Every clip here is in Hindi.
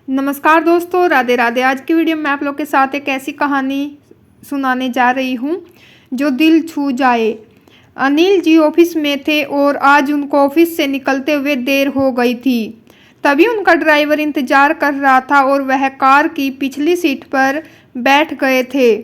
नमस्कार दोस्तों, राधे राधे। आज की वीडियो में आप लोग के साथ एक ऐसी कहानी सुनाने जा रही हूँ जो दिल छू जाए। अनिल जी ऑफिस में थे और आज उनको ऑफिस से निकलते हुए देर हो गई थी। तभी उनका ड्राइवर इंतजार कर रहा था और वह कार की पिछली सीट पर बैठ गए थे।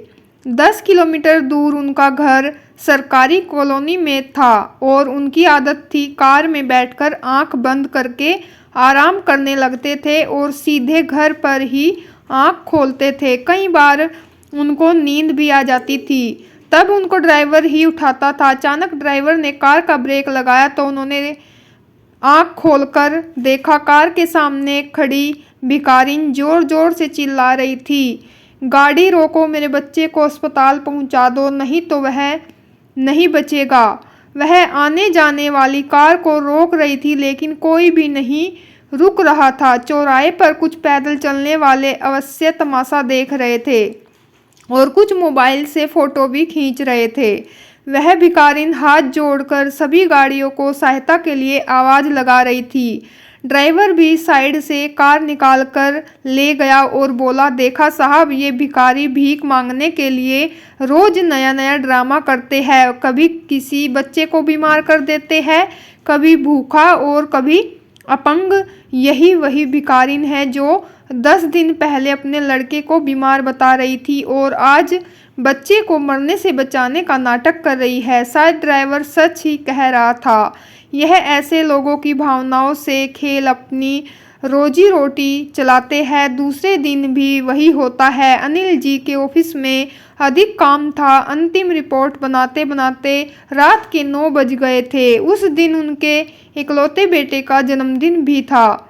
10 किलोमीटर दूर उनका घर सरकारी कॉलोनी में था और उनकी आदत थी कार में बैठकर आंख बंद करके आराम करने लगते थे और सीधे घर पर ही आंख खोलते थे। कई बार उनको नींद भी आ जाती थी, तब उनको ड्राइवर ही उठाता था। अचानक ड्राइवर ने कार का ब्रेक लगाया तो उन्होंने आंख खोलकर देखा, कार के सामने खड़ी भिखारिन जोर जोर से चिल्ला रही थी, गाड़ी रोको, मेरे बच्चे को अस्पताल पहुंचा दो, नहीं तो वह नहीं बचेगा। वह आने जाने वाली कार को रोक रही थी लेकिन कोई भी नहीं रुक रहा था। चौराहे पर कुछ पैदल चलने वाले अवश्य तमाशा देख रहे थे और कुछ मोबाइल से फोटो भी खींच रहे थे। वह भिखारिन हाथ जोड़कर सभी गाड़ियों को सहायता के लिए आवाज लगा रही थी। ड्राइवर भी साइड से कार निकाल कर ले गया और बोला, देखा साहब, ये भिखारी भीख मांगने के लिए रोज नया नया ड्रामा करते हैं। कभी किसी बच्चे को बीमार कर देते हैं, कभी भूखा और कभी अपंग। यही वही भिखारिन है जो 10 दिन पहले अपने लड़के को बीमार बता रही थी और आज बच्चे को मरने से बचाने का नाटक कर रही है। शायद ड्राइवर सच ही कह रहा था। यह ऐसे लोगों की भावनाओं से खेल अपनी रोजी रोटी चलाते हैं। दूसरे दिन भी वही होता है। अनिल जी के ऑफिस में अधिक काम था। अंतिम रिपोर्ट बनाते बनाते रात के 9 बज गए थे। उस दिन उनके इकलौते बेटे का जन्मदिन भी था।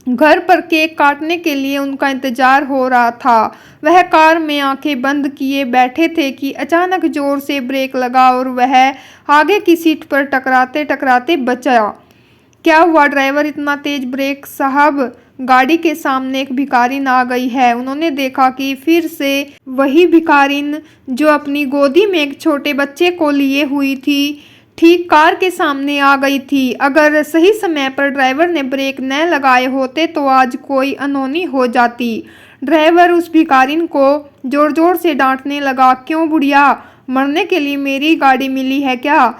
घर पर केक काटने के लिए उनका इंतजार हो रहा था। वह कार में आंखें बंद किए बैठे थे कि अचानक जोर से ब्रेक लगा और वह आगे की सीट पर टकराते टकराते बचा। क्या हुआ ड्राइवर, इतना तेज ब्रेक? साहब, गाड़ी के सामने एक भिखारिन आ गई है। उन्होंने देखा कि फिर से वही भिखारिन जो अपनी गोदी में एक छोटे बच्चे को लिए हुई थी, ठीक कार के सामने आ गई थी। अगर सही समय पर ड्राइवर ने ब्रेक न लगाए होते तो आज कोई अनहोनी हो जाती। ड्राइवर उस भिखारिन को जोर जोर से डांटने लगा, क्यों बुढ़िया, मरने के लिए मेरी गाड़ी मिली है क्या?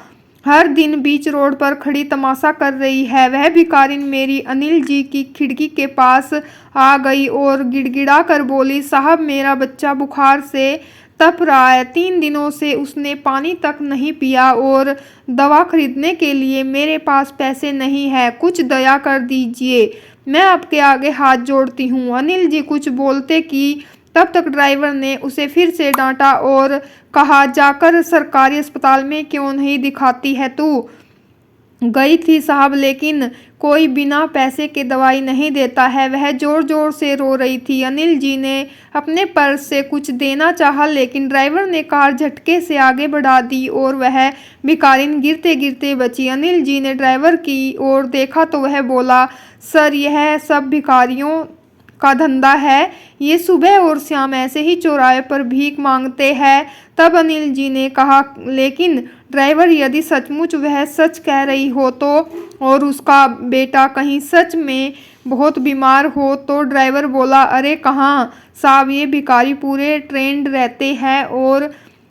हर दिन बीच रोड पर खड़ी तमाशा कर रही है। वह भिखारिन मेरी अनिल जी की खिड़की के पास आ गई और गिड़गिड़ा कर बोली, साहब, मेरा बच्चा बुखार से तप रहा है। 3 दिनों से उसने पानी तक नहीं पिया और दवा खरीदने के लिए मेरे पास पैसे नहीं है। कुछ दया कर दीजिए, मैं आपके आगे हाथ जोड़ती हूँ। अनिल जी कुछ बोलते कि तब तक ड्राइवर ने उसे फिर से डांटा और कहा, जाकर सरकारी अस्पताल में क्यों नहीं दिखाती है तू? गई थी साहब, लेकिन कोई बिना पैसे के दवाई नहीं देता है। वह जोर जोर से रो रही थी। अनिल जी ने अपने पर्स से कुछ देना चाहा लेकिन ड्राइवर ने कार झटके से आगे बढ़ा दी और वह भिखारिन गिरते गिरते बची। अनिल जी ने ड्राइवर की ओर देखा तो वह बोला, सर, यह सब भिखारियों का धंधा है। ये सुबह और शाम ऐसे ही चौराहे पर भीख मांगते हैं। तब अनिल जी ने कहा, लेकिन ड्राइवर, यदि सचमुच वह सच कह रही हो तो, और उसका बेटा कहीं सच में बहुत बीमार हो तो? ड्राइवर बोला, अरे कहाँ साहब, ये भिखारी पूरे ट्रेंड रहते हैं और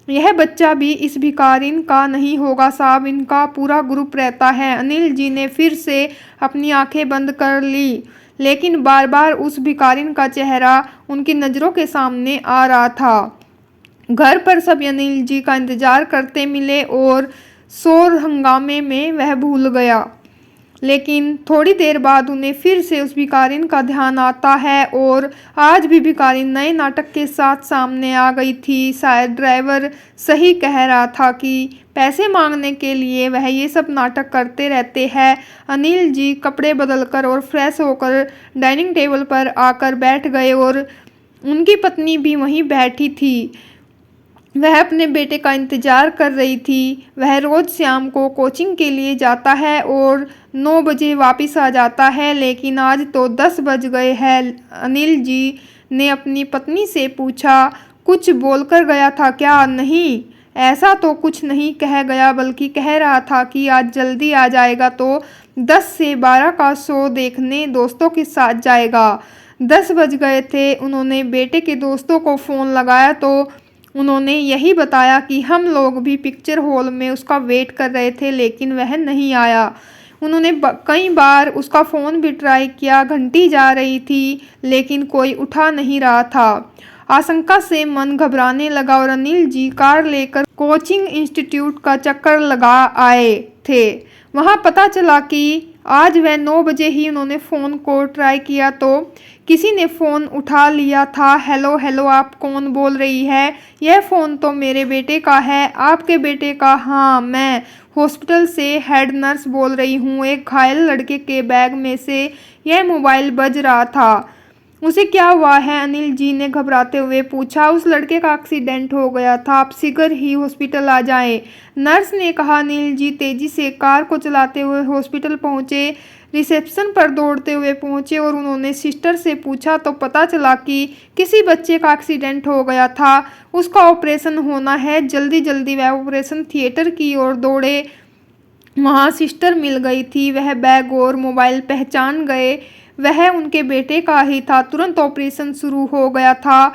यह बच्चा भी इस भिखारिन का नहीं होगा साहब, इनका पूरा ग्रुप रहता है। अनिल जी ने फिर से अपनी आंखें बंद कर ली लेकिन बार बार उस भिखारिन का चेहरा उनकी नज़रों के सामने आ रहा था। घर पर सब अनिल जी का इंतजार करते मिले और शोर हंगामे में वह भूल गया। लेकिन थोड़ी देर बाद उन्हें फिर से उस भिखारिन का ध्यान आता है और आज भी भिखारिन नए नाटक के साथ सामने आ गई थी। शायद ड्राइवर सही कह रहा था कि पैसे मांगने के लिए वह ये सब नाटक करते रहते हैं। अनिल जी कपड़े बदलकर और फ्रेश होकर डाइनिंग टेबल पर आकर बैठ गए और उनकी पत्नी भी वहीं बैठी थी। वह अपने बेटे का इंतजार कर रही थी। वह रोज शाम को कोचिंग के लिए जाता है और 9 बजे वापस आ जाता है, लेकिन आज तो 10 बज गए हैं। अनिल जी ने अपनी पत्नी से पूछा, कुछ बोलकर गया था क्या? नहीं, ऐसा तो कुछ नहीं कह गया, बल्कि कह रहा था कि आज जल्दी आ जाएगा तो 10 से 12 का शो देखने दोस्तों के साथ जाएगा। 10 बज गए थे। उन्होंने बेटे के दोस्तों को फ़ोन लगाया तो उन्होंने यही बताया कि हम लोग भी पिक्चर हॉल में उसका वेट कर रहे थे, लेकिन वह नहीं आया। उन्होंने कई बार उसका फ़ोन भी ट्राई किया, घंटी जा रही थी लेकिन कोई उठा नहीं रहा था। आशंका से मन घबराने लगा और अनिल जी कार लेकर कोचिंग इंस्टीट्यूट का चक्कर लगा आए थे। वहां पता चला कि आज वह 9 बजे ही उन्होंने फ़ोन को ट्राई किया तो किसी ने फ़ोन उठा लिया था। हेलो हेलो, आप कौन बोल रही है? यह फ़ोन तो मेरे बेटे का है। आपके बेटे का? हाँ, मैं हॉस्पिटल से हेड नर्स बोल रही हूँ। एक घायल लड़के के बैग में से यह मोबाइल बज रहा था। उसे क्या हुआ है? अनिल जी ने घबराते हुए पूछा। उस लड़के का एक्सीडेंट हो गया था, आप शीघ्र ही हॉस्पिटल आ जाएं। नर्स ने कहा। अनिल जी तेजी से कार को चलाते हुए हॉस्पिटल पहुंचे। रिसेप्शन पर दौड़ते हुए पहुंचे और उन्होंने सिस्टर से पूछा तो पता चला कि किसी बच्चे का एक्सीडेंट हो गया था, उसका ऑपरेशन होना है। जल्दी जल्दी वह ऑपरेशन थिएटर की ओर दौड़े। वहाँ सिस्टर मिल गई थी। वह बैग और मोबाइल पहचान गए, वह उनके बेटे का ही था। तुरंत ऑपरेशन शुरू हो गया था।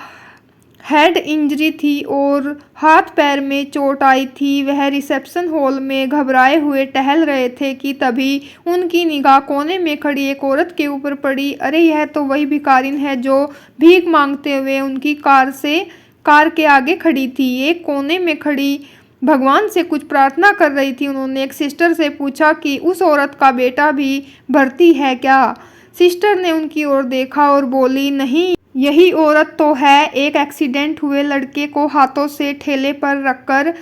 हेड इंजरी थी और हाथ पैर में चोट आई थी। वह रिसेप्शन हॉल में घबराए हुए टहल रहे थे कि तभी उनकी निगाह कोने में खड़ी एक औरत के ऊपर पड़ी। अरे, यह तो वही भिखारिन है जो भीख मांगते हुए उनकी कार के आगे खड़ी थी। एक कोने में खड़ी भगवान से कुछ प्रार्थना कर रही थी। उन्होंने एक सिस्टर से पूछा कि उस औरत का बेटा भी भर्ती है क्या? सिस्टर ने उनकी ओर देखा और बोली, नहीं, यही औरत तो है। एक एक्सीडेंट हुए लड़के को हाथों से ठेले पर रखकर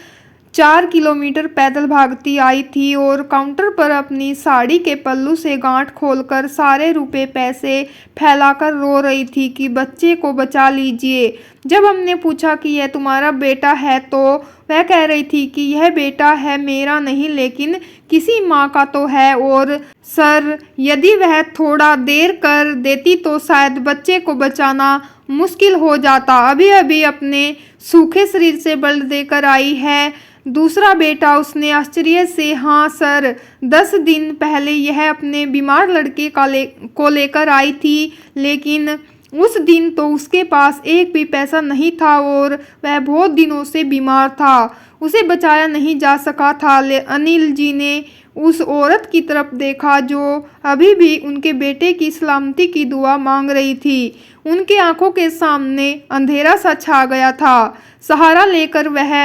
4 किलोमीटर पैदल भागती आई थी और काउंटर पर अपनी साड़ी के पल्लू से गांठ खोलकर सारे रुपए पैसे फैलाकर रो रही थी कि बच्चे को बचा लीजिए। जब हमने पूछा कि यह तुम्हारा बेटा है तो वह कह रही थी कि यह बेटा है मेरा नहीं, लेकिन किसी माँ का तो है। और सर, यदि वह थोड़ा देर कर देती तो शायद बच्चे को बचाना मुश्किल हो जाता। अभी अभी अपने सूखे शरीर से बल देकर आई है दूसरा बेटा। उसने आश्चर्य से हाँ सर, 10 दिन पहले यह अपने बीमार लड़के को लेकर आई थी, लेकिन उस दिन तो उसके पास एक भी पैसा नहीं था और वह बहुत दिनों से बीमार था। उसे बचाया नहीं जा सका था। अनिल जी ने उस औरत की तरफ देखा जो अभी भी उनके बेटे की सलामती की दुआ मांग रही थी। उनके आंखों के सामने अंधेरा सा छा गया था। सहारा लेकर वह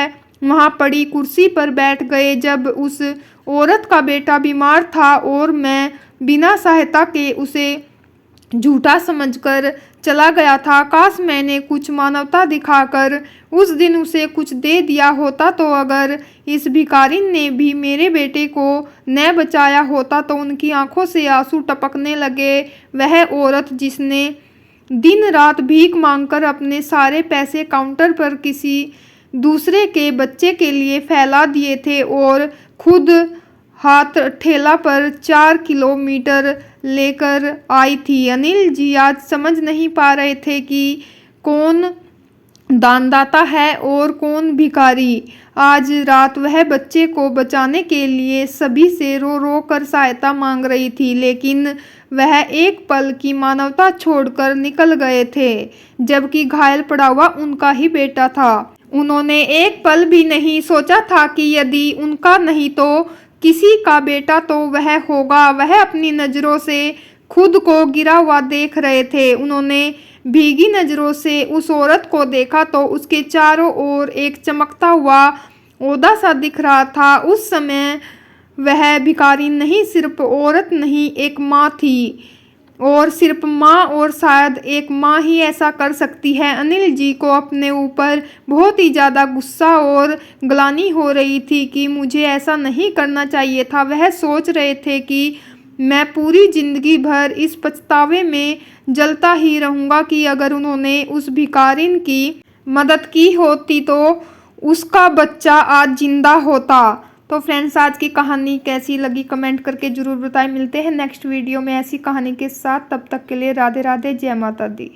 वहां पड़ी कुर्सी पर बैठ गए। जब उस औरत का बेटा बीमार था और मैं बिना सहायता के उसे झूठा समझकर चला गया था, काश मैंने कुछ मानवता दिखाकर उस दिन उसे कुछ दे दिया होता। तो अगर इस भिखारिन ने भी मेरे बेटे को न बचाया होता तो उनकी आंखों से आंसू टपकने लगे। वह औरत जिसने दिन रात भीख मांगकर अपने सारे पैसे काउंटर पर किसी दूसरे के बच्चे के लिए फैला दिए थे और खुद हाथ ठेला पर 4 किलोमीटर लेकर आई थी। अनिल जी आज समझ नहीं पा रहे थे कि कौन दानदाता है और कौन भिखारी। आज रात वह बच्चे को बचाने के लिए सभी से रो रो कर सहायता मांग रही थी, लेकिन वह एक पल की मानवता छोड़कर निकल गए थे, जबकि घायल पड़ा हुआ उनका ही बेटा था। उन्होंने एक पल भी नहीं सोचा था कि यदि उनका नहीं तो किसी का बेटा तो वह होगा। वह अपनी नज़रों से खुद को गिरा हुआ देख रहे थे। उन्होंने भीगी नज़रों से उस औरत को देखा तो उसके चारों ओर एक चमकता हुआ ओदा सा दिख रहा था। उस समय वह भिखारी नहीं, सिर्फ औरत नहीं, एक माँ थी, और सिर्फ माँ और शायद एक माँ ही ऐसा कर सकती है। अनिल जी को अपने ऊपर बहुत ही ज़्यादा गुस्सा और ग्लानि हो रही थी कि मुझे ऐसा नहीं करना चाहिए था। वह सोच रहे थे कि मैं पूरी ज़िंदगी भर इस पछतावे में जलता ही रहूँगा कि अगर उन्होंने उस भिखारिन की मदद की होती तो उसका बच्चा आज जिंदा होता। तो फ्रेंड्स, आज की कहानी कैसी लगी कमेंट करके ज़रूर बताएं। मिलते हैं नेक्स्ट वीडियो में ऐसी कहानी के साथ। तब तक के लिए राधे राधे, जय माता दी।